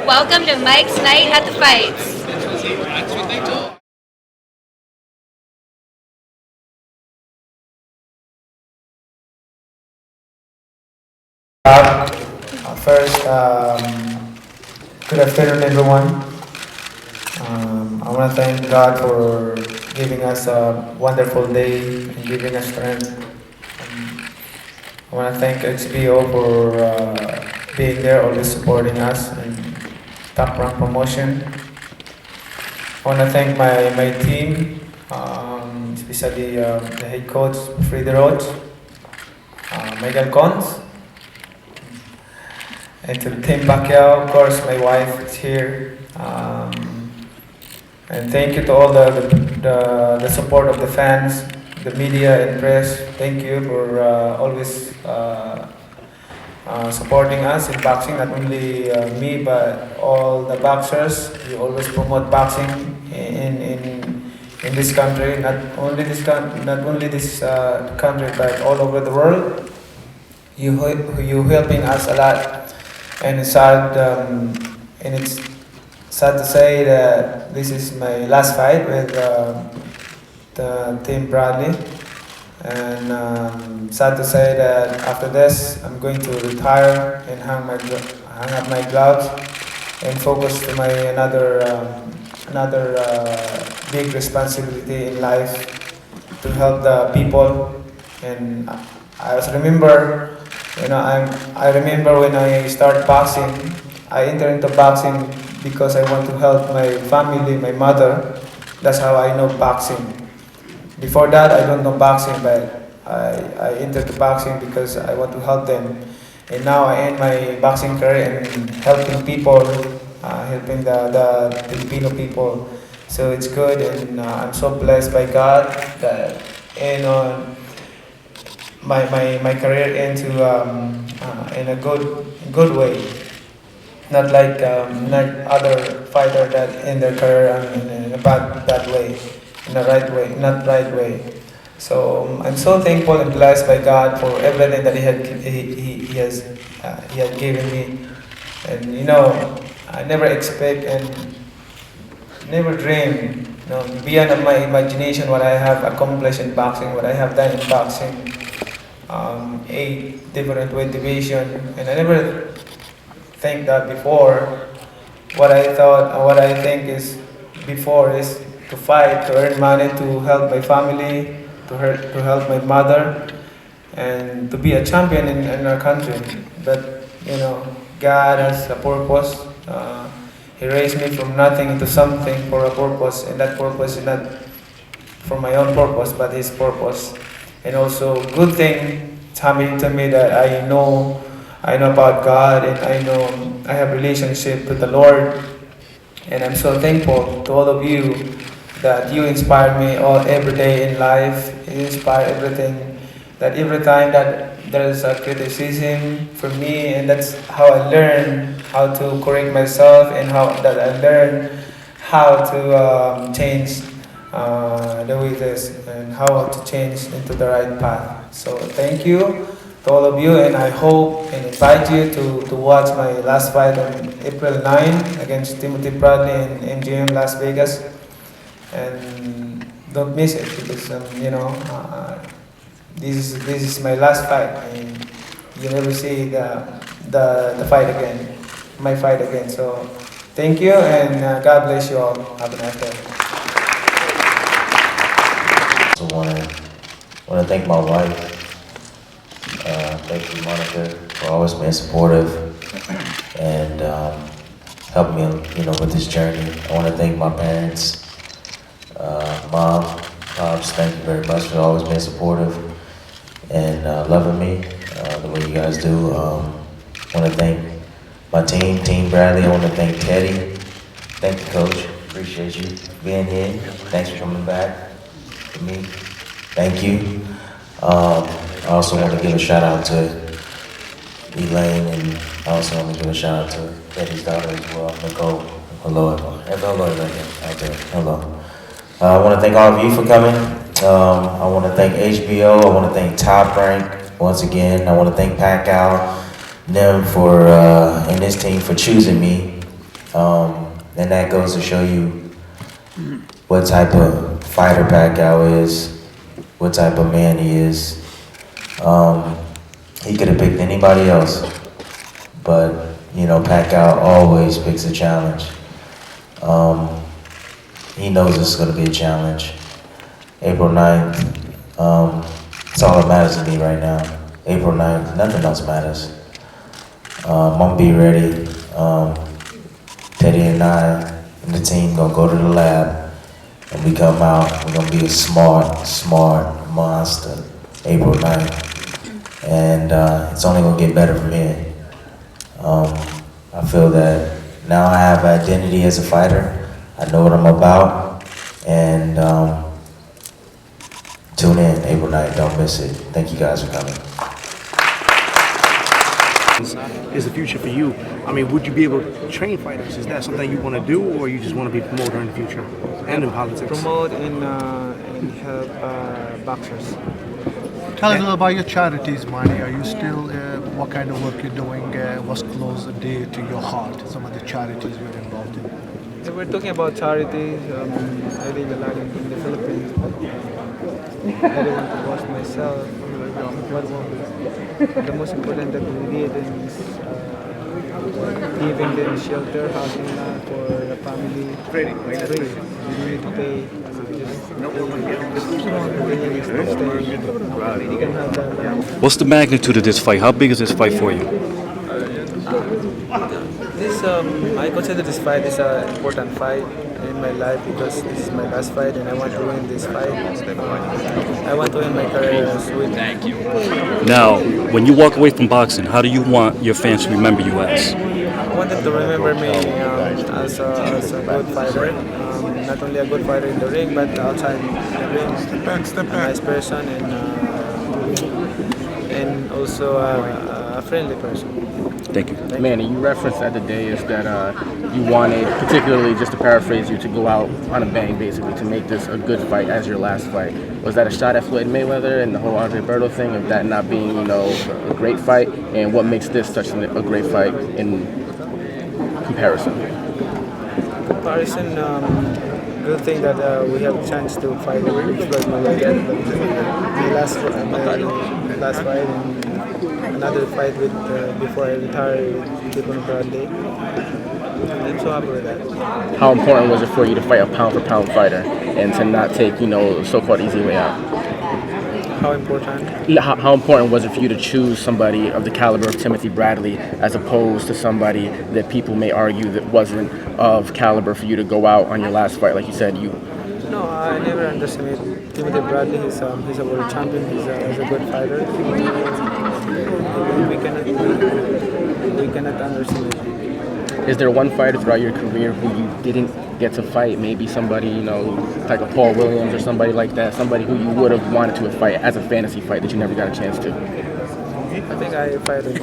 Welcome to Mike's Night at the Fights. First, good afternoon, everyone. I want to thank God for giving us a wonderful day and giving us strength. I want to thank HBO for being there, always supporting us and top rank promotion. I want to thank my team, especially the head coach, Frida Roach, Michael Cons, and to Team Pacquiao, of course, my wife is here. And thank you to all the support of the fans, the media and press. Thank you for always supporting us in boxing, not only me, but all the boxers. You always promote boxing in this country, not only this country, but all over the world. You helping us a lot, and it's sad to say that this is my last fight with the Team Bradley, and sad to say that after this I'm going to retire and hang up my gloves and focus to my another big responsibility in life to help the people. And I was remember, I remember when I started boxing. I entered into boxing because I want to help my family, my mother. That's how I know boxing. Before that, I don't know boxing, but I entered the boxing because I want to help them. And now I end my boxing career in helping people, helping the Filipino people. So it's good, and I'm so blessed by God that, my career into in a good way. Not like not other fighter that in their career in a bad way, in the right way, not right way. So I'm so thankful and blessed by God for everything that He had given me. And I never expect and never dream, beyond of my imagination what I have accomplished in boxing, what I have done in boxing. 8 different weight division, and I never think that before. What I think is before is to fight, to earn money, to help my family, to help my mother, and to be a champion in our country. But God has a purpose. He raised me from nothing into something for a purpose, and that purpose is not for my own purpose, but His purpose. And also, good thing it's happening to me that I know about God, and I know I have relationship with the Lord. And I'm so thankful to all of you that you inspire me all every day in life. You inspire everything. That every time that there is a criticism from me, and that's how I learn how to correct myself, and how that I learn how to change the way this, and how to change into the right path. So thank you to all of you, and I hope and invite you to watch my last fight on April 9 against Timothy Bradley in MGM Las Vegas. And don't miss it, because this is my last fight, and you never see the fight again, my fight again. So thank you, and God bless you all. Have a nice day. Also want to thank my wife. Thank you, Monica, for always being supportive and helping me, with this journey. I want to thank my parents, mom, pops. Thank you very much for always being supportive and loving me the way you guys do. I want to thank my Team Bradley. I want to thank Teddy. Thank you, Coach. Appreciate you being here. Thanks for coming back to me. Thank you. I also want to give a shout out to Elaine, and I also want to give a shout out to Teddy's daughter as well, Nicole. Hello, everyone. Hello, everyone out there. Hello. I want to thank all of you for coming. I want to thank HBO. I want to thank Top Rank once again. I want to thank Pacquiao, them for and his team for choosing me And that goes to show you what type of fighter Pacquiao is, what type of man he is. He could have picked anybody else, but Pacquiao always picks a challenge. He knows it's going to be a challenge. April 9th, it's all that matters to me right now. April 9th, nothing else matters. I'm going to be ready. Teddy and I and the team going to go to the lab, and we come out, we're going to be a smart monster, April 9th. And it's only going to get better from here. I feel that now I have identity as a fighter. I know what I'm about, and tune in April 9th, don't miss it. Thank you guys for coming. Is the future for you? I mean, would you be able to train fighters? Is that something you want to do, or you just want to be a promoter in the future and in politics? Promote and help boxers. Tell us a little about your charities, Marty. Are you still, what kind of work you're doing? What's close and dear to your heart? Some of the charities you're involved in. If we're talking about charities, I live a lot in the Philippines, but I don't want to watch myself. The most important that we did is giving them shelter, housing for the family. It's free. You need to pay. What's the magnitude of this fight? How big is this fight for you? I consider this fight is an important fight in my life because this is my last fight and I want to win this fight. I want to win my career as well. Thank you. Now, when you walk away from boxing, how do you want your fans to remember you as? I want them to remember me as a good fighter. Not only a good fighter in the ring, but outside the ring. A nice person and also a friendly person. Thank you. Manny, you referenced at the day is that you wanted, particularly just to paraphrase you, to go out on a bang, basically, to make this a good fight as your last fight. Was that a shot at Floyd Mayweather and the whole Andre Berto thing of that not being, a great fight? And what makes this such a great fight in comparison? Good thing that we have a chance to fight with Floyd Mayweather. My last fight and another fight with before I retired with Devon Bradley. I'm so happy with that. How important was it for you to fight a pound-for-pound fighter and to not take, so-called easy way out? How important? How important was it for you to choose somebody of the caliber of Timothy Bradley as opposed to somebody that people may argue that wasn't of caliber for you to go out on your last fight? Like you said, No, I never underestimate Timothy Bradley. He's a world champion. He's a good fighter. We cannot underestimate him. Is there one fighter throughout your career who you didn't get to fight? Maybe somebody, like a Paul Williams or somebody like that, somebody who you would have wanted to fight as a fantasy fight that you never got a chance to? I think I fought him.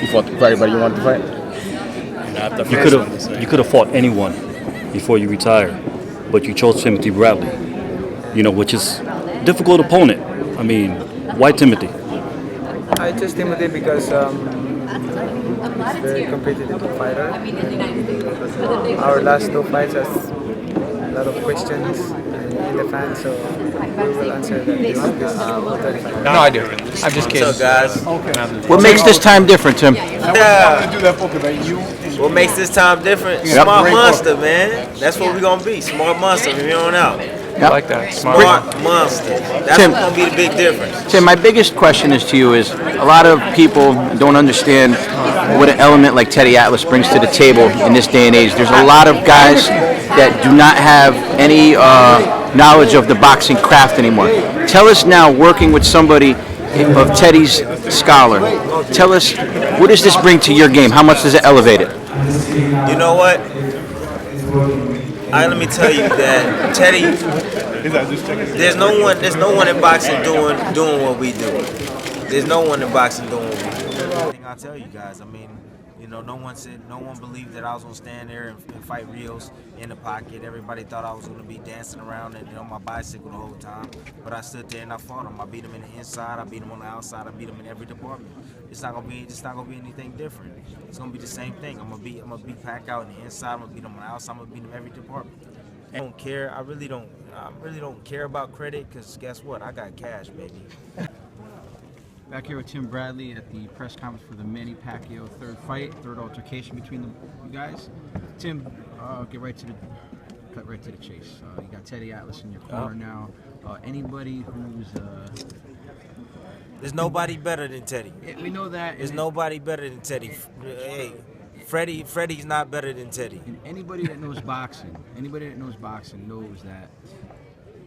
You fought everybody you wanted to fight? You could have fought anyone before you retired, but you chose Timothy Bradley, which is a difficult opponent. I mean, why Timothy? I chose Timothy because he's a very competitive fighter. Our last two fights has a lot of questions in the fans, so we will answer that this third fight. No, I do. I'm just kidding. What's up, guys? What makes this time different, Tim? What makes this time different? Smart monster, man. That's what we're gonna be. Smart monster from here on out. I like that. Smart monster. That's Tim, what's gonna be the big difference. Tim, my biggest question is to you is a lot of people don't understand what an element like Teddy Atlas brings to the table in this day and age. There's a lot of guys that do not have any knowledge of the boxing craft anymore. Tell us now, working with somebody of Teddy's scholar, tell us, what does this bring to your game? How much does it elevate it? You know what? Let me tell you that Teddy, there's no one in boxing doing what we do. There's no one in boxing doing what we do. I'll tell you guys, no one believed that I was gonna stand there and fight Rios in the pocket. Everybody thought I was gonna be dancing around and on my bicycle the whole time. But I stood there and I fought him. I beat him in the inside, I beat him on the outside, I beat him in every department. it's not gonna be anything different. It's gonna be the same thing. I'm gonna beat Pacquiao on the inside. I'm gonna beat him on the outside. I'm gonna beat him every department. I don't care. I really don't care about credit, because guess what? I got cash, baby. Back here with Tim Bradley at the press conference for the Manny Pacquiao third altercation between you guys. Tim, cut right to the chase. You got Teddy Atlas in your corner now. Anybody who's there's nobody better than Teddy. We know that. There's nobody better than Teddy. Hey, Freddie's not better than Teddy. And anybody that knows boxing knows that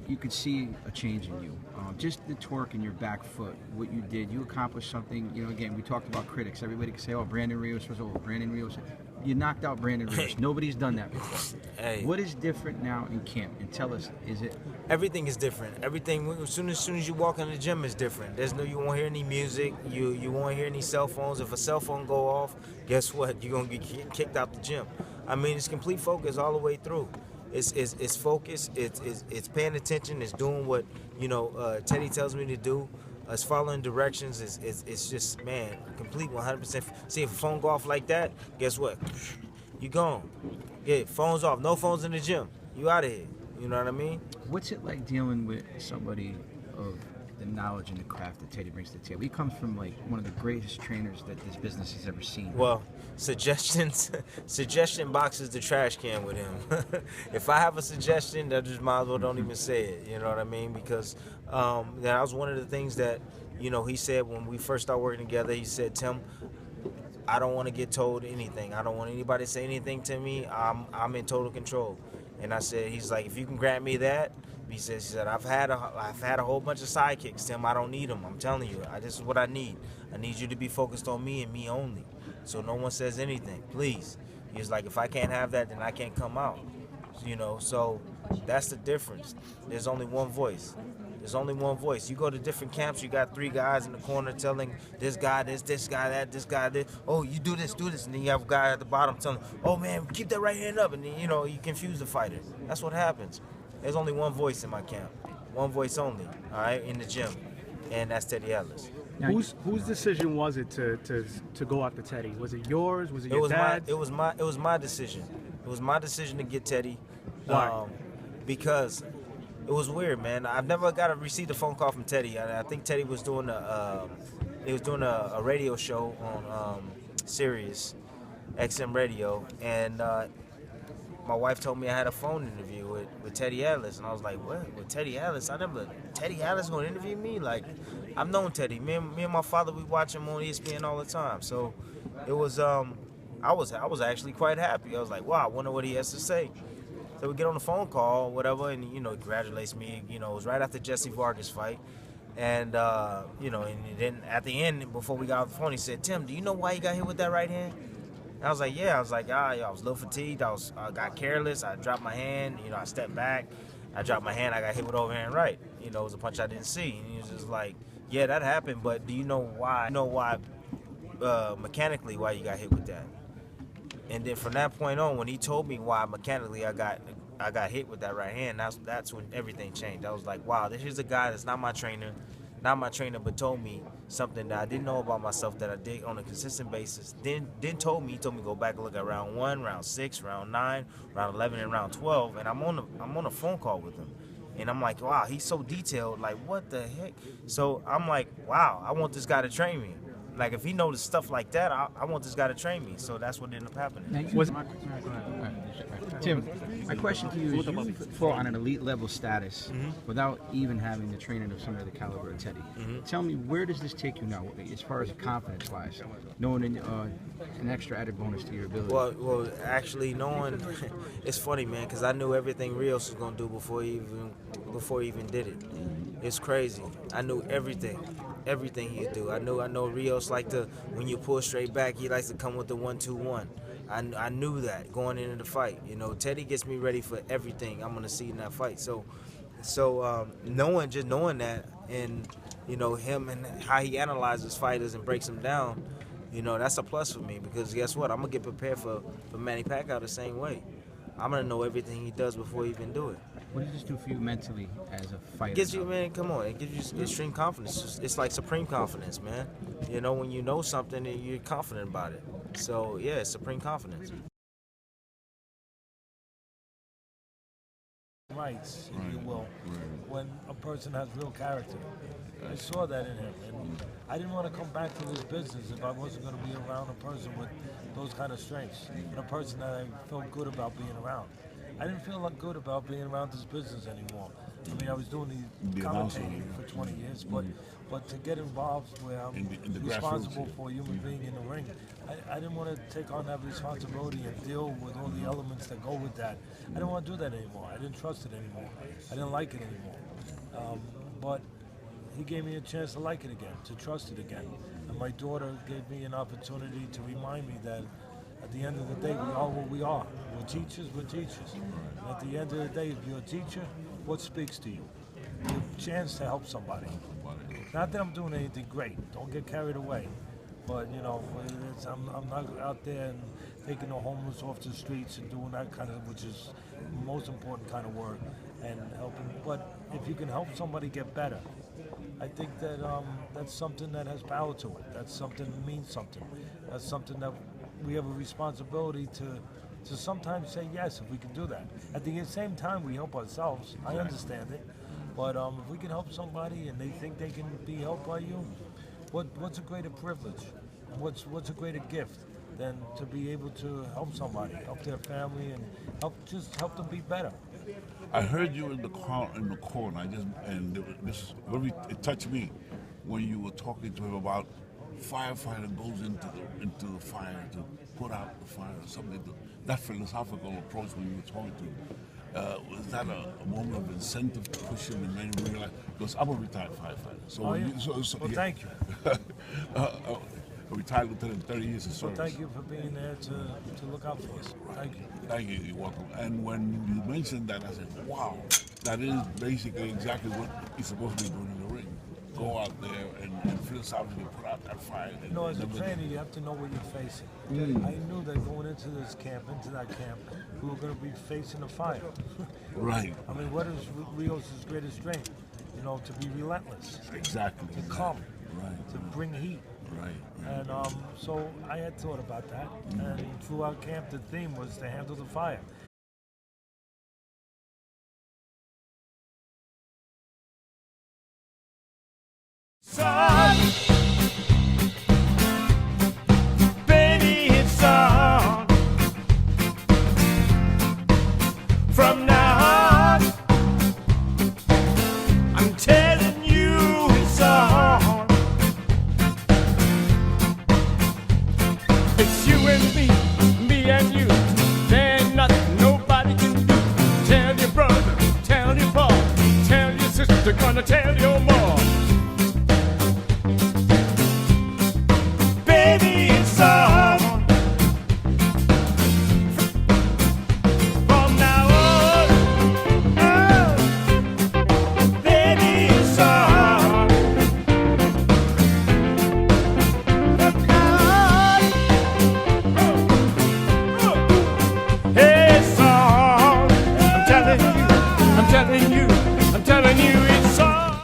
you could see a change in you. Just the torque in your back foot, what you did, you accomplished something. You know, again, we talked about critics. Everybody can say, "Oh, Brandon Rios was old." Brandon Rios, you knocked out Brandon Rios. Nobody's done that before. Hey. What is different now in camp? And tell us, is it? Everything is different. Everything, as soon as you walk in the gym, is different. You won't hear any music. You won't hear any cell phones. If a cell phone go off, guess what? You're gonna get kicked out the gym. I mean, it's complete focus all the way through. It's focus. It's paying attention. It's doing what Teddy tells me to do. It's following directions. It's just, man, complete 100%. See, if a phone go off like that, guess what? You gone. Yeah, phones off. No phones in the gym. You out of here. You know what I mean? What's it like dealing with somebody of the knowledge and the craft that Teddy brings to the table? He comes from like one of the greatest trainers that this business has ever seen. Well, suggestion box is the trash can with him. If I have a suggestion, that just might as well don't even say it. You know what I mean? Because that was one of the things that he said when we first started working together. He said, "Tim, I don't want to get told anything. I don't want anybody to say anything to me. I'm in total control." And I said, he's like, "If you can grant me that," he said, I've had a whole bunch of sidekicks, Tim. I don't need them. I'm telling you, this is what I need. I need you to be focused on me and me only. So no one says anything, please. He's like, if I can't have that, then I can't come out. So that's the difference. There's only one voice. There's only one voice. You go to different camps, you got 3 guys in the corner telling this guy this guy that, this guy this. Oh, you do this. And then you have a guy at the bottom telling, oh man, keep that right hand up. And then, you confuse the fighter. That's what happens. There's only one voice in my camp. One voice only, all right, in the gym. And that's Teddy Atlas. Whose decision was it to go after Teddy? Was it yours? Was it your dad's? It was my decision. It was my decision to get Teddy. Why? Because it was weird, man. I've never received a phone call from Teddy. I think Teddy was doing a radio show on Sirius XM radio, and my wife told me I had a phone interview with Teddy Atlas, and I was like, what? With Teddy Atlas? Teddy Atlas gonna interview me? Like, I've known Teddy. Me and my father, we watch him on ESPN all the time. So it was I was actually quite happy. I was like, wow, I wonder what he has to say. So we get on the phone call, whatever, and he congratulates me. It was right after Jesse Vargas fight, and and then at the end, before we got off the phone, he said, "Tim, do you know why you got hit with that right hand?" And I was like, "Yeah." I was like, I was a little fatigued. I got careless. I dropped my hand. I stepped back. I dropped my hand. I got hit with overhand right. It was a punch I didn't see. And he was just like, "Yeah, that happened, but do you know why? Mechanically, why you got hit with that?" And then from that point on, when he told me why mechanically I got hit with that right hand, that's when everything changed. I was like, wow, this is a guy that's not my trainer, but told me something that I didn't know about myself that I did on a consistent basis. Then he told me to go back and look at round 1, round 6, round 9, round 11, and round 12, and I'm on a phone call with him. And I'm like, wow, he's so detailed. Like, what the heck? So I'm like, wow, I want this guy to train me. Like, if he knows stuff like that, I want this guy to train me. So that's what ended up happening. Tim, my question to you is, you fought on an elite level status without even having the training of somebody the caliber of Teddy. Tell me, where does this take you now, as far as confidence-wise, knowing an extra added bonus to your ability? Well, actually, knowing, it's funny, man, because I knew everything Rios was gonna do before he even did it. It's crazy. I knew everything he'd do. I know Rios when you pull straight back, he likes to come with the 1-2-1. I knew that going into the fight. Teddy gets me ready for everything I'm gonna see in that fight. So knowing that, and him and how he analyzes fighters and breaks them down, that's a plus for me, because guess what? I'm gonna get prepared for Manny Pacquiao the same way. I'm gonna know everything he does before he even do it. What does this do for you mentally as a fighter? It gives you, man, come on, it gives you extreme confidence. It's like supreme confidence, man. You know, when you know something and you're confident about it. So yeah, it's supreme confidence. Rights, if you will, when a person has real character. I saw that in him, and I didn't want to come back to this business if I wasn't going to be around a person with those kind of strengths, and a person that I felt good about being around. I didn't feel good about being around this business anymore. I mean, I was doing the commentating for 20 years, but to get involved where I'm responsible for a human being in the ring, I didn't want to take on that responsibility and deal with all the elements that go with that. I didn't want to do that anymore. I didn't trust it anymore. I didn't like it anymore. But he gave me a chance to like it again, to trust it again. And my daughter gave me an opportunity to remind me that at the end of the day, we are what we are. We're teachers, we're teachers. And at the end of the day, if you're a teacher, what speaks to you? Your chance to help somebody. Not that I'm doing anything great. Don't get carried away. But, you know, I'm not out there and taking the homeless off the streets and doing that kind of, which is the most important kind of work, and helping. But if you can help somebody get better, I think that that's something that has power to it. That's something that means something. That's something that we have a responsibility to sometimes say yes if we can do that. At the same time, we help ourselves. I understand it. But if we can help somebody and they think they can be helped by you, what's a greater privilege? What's a greater gift than to be able to help somebody, help their family, and help them be better? I heard you in the car, it touched me when you were talking to him about firefighter goes into the fire to put out the fire or something. That philosophical approach when you were talking to him. Was that a moment of incentive to push him and made him realize? Because I'm a retired firefighter. So, well, thank you. A retired lieutenant, 30 years of service. Well, thank you for being there to look out for us. Thank you. Thank you. You're welcome. And when you mentioned that, I said, wow, that is basically exactly what he's supposed to be doing in the ring. Go out there and philosophically put out that fire. You know, as a trainer, you have to know what you're facing. I knew that going into that camp, we were going to be facing a fire. Right. I mean, what is Rios' greatest strength? You know, to be relentless. Exactly. To come. Right. To bring heat. Right. And so I had thought about that. And throughout camp, the theme was to handle the fire. Son, baby, it's on. From now on, I'm telling you it's on. It's you and me and you. There's nothing nobody can do. Tell your brother, tell your father, tell your sister, gonna tell